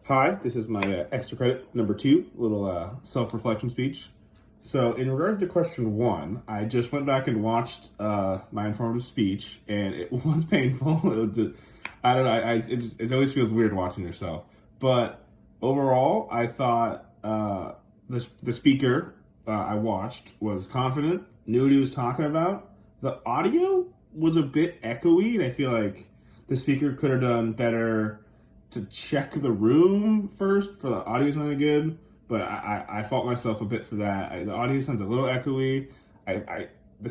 Hi, this is my extra credit number 2, little self-reflection speech. So, in regard to question 1, I just went back and watched my informative speech, and it was painful. I don't know. It always feels weird watching yourself. But overall, I thought the speaker I watched was confident, knew what he was talking about. The audio was a bit echoey, and I feel like the speaker could have done better to check the room first for the audio sounding good, but I fault myself a bit for that. The audio sounds a little echoey. The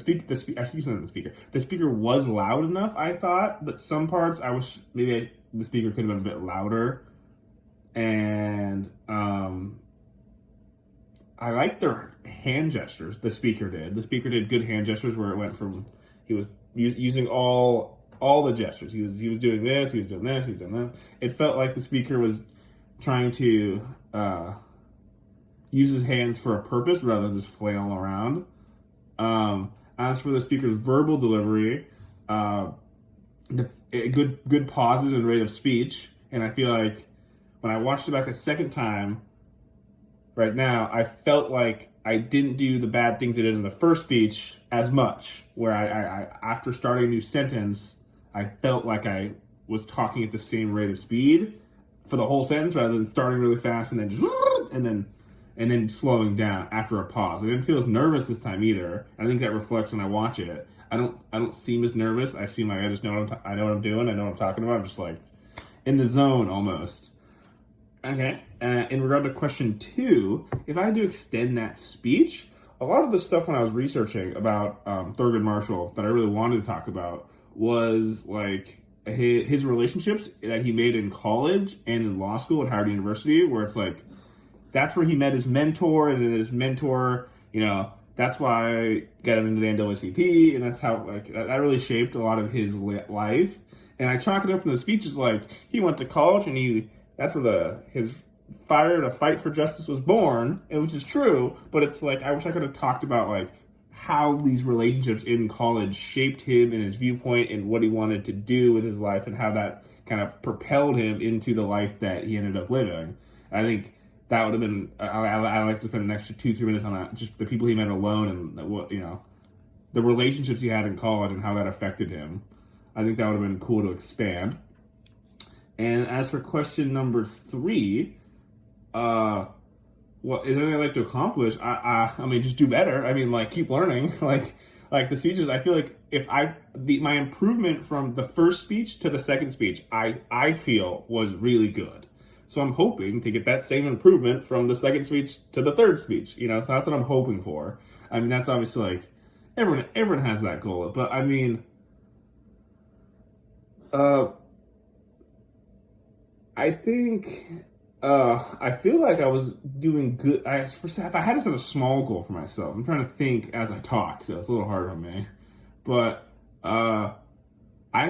speaker was loud enough, I thought, but some parts I wish maybe the speaker could have been a bit louder. And I like their hand gestures. The speaker did. The speaker did good hand gestures where it went from he was using all the gestures. He was doing this, he was doing this, he was doing that. It felt like the speaker was trying to use his hands for a purpose rather than just flail around. As for the speaker's verbal delivery, good pauses and rate of speech, and I feel like when I watched it back a second time, right now, I felt like I didn't do the bad things I did in the first speech as much, where I after starting a new sentence, I felt like I was talking at the same rate of speed for the whole sentence rather than starting really fast and then just and then slowing down after a pause. I didn't feel as nervous this time either. I think that reflects when I watch it. I don't seem as nervous. I seem like I just know I know what I'm doing. I know what I'm talking about. I'm just like in the zone almost. Okay. In regard to question 2, if I had to extend that speech, a lot of the stuff when I was researching about Thurgood Marshall that I really wanted to talk about was like his relationships that he made in college and in law school at Howard University, where it's like that's where he met his mentor, and then his mentor, that's why I got him into the NAACP, and that's how like that really shaped a lot of his life. And I chalk it up in the speeches like he went to college and that's where his fire to fight for justice was born, which is true. But it's like I wish I could have talked about like how these relationships in college shaped him and his viewpoint and what he wanted to do with his life and how that kind of propelled him into the life that he ended up living. I think that would have been. I like to spend an extra 2-3 minutes on that, just the people he met alone and what the relationships he had in college and how that affected him. I think that would have been cool to expand. And as for question number 3, what is there anything I'd like to accomplish? I mean, just do better. I mean, like keep learning. like the speeches. I feel like my improvement from the first speech to the second speech, I feel was really good. So I'm hoping to get that same improvement from the second speech to the third speech. So that's what I'm hoping for. I mean, that's obviously like everyone has that goal. But I mean, I think I feel like I was doing good. If I had to set a small goal for myself, I'm trying to think as I talk, so it's a little hard on me. But I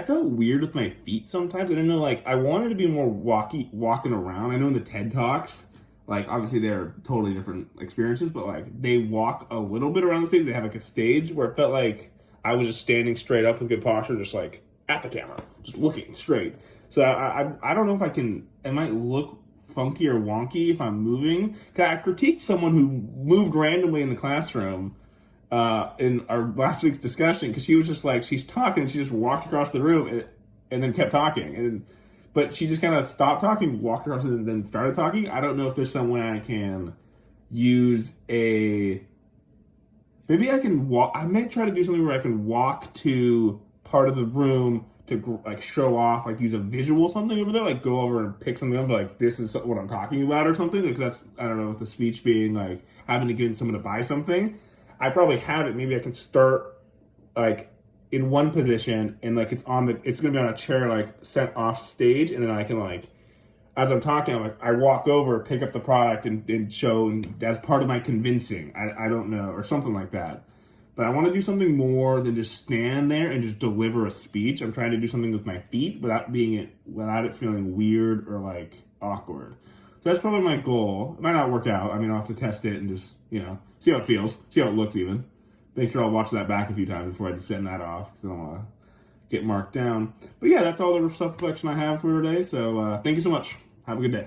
felt weird with my feet sometimes. I didn't know, like, I wanted to be more walking around. I know in the TED Talks, like, obviously they're totally different experiences, but, like, they walk a little bit around the stage. They have, like, a stage where it felt like I was just standing straight up with good posture, just, like, at the camera, just looking straight. So I don't know if it might look funky or wonky if I'm moving. Cause I critiqued someone who moved randomly in the classroom in our last week's discussion because she was just like, she's talking and she just walked across the room and then kept talking. But she just kind of stopped talking, walked across and then started talking. I don't know if there's some way I can use maybe I can walk. I might try to do something where I can walk to part of the room to like show off, like use a visual something over there, like go over and pick something up, like this is what I'm talking about or something, because that's, I don't know, with the speech being like having to get someone to buy something, I probably have it. Maybe I can start like in one position and like it's gonna be on a chair like set off stage, and then I can like as I'm talking, I walk over, pick up the product and show as part of my convincing. I don't know, or something like that. But I want to do something more than just stand there and just deliver a speech. I'm trying to do something with my feet without it feeling weird or like awkward. So that's probably my goal. It might not work out. I mean, I'll have to test it and just, see how it feels, see how it looks even. Make sure I'll watch that back a few times before I send that off, because I don't want to get marked down. But yeah, that's all the self-reflection I have for today. So thank you so much. Have a good day.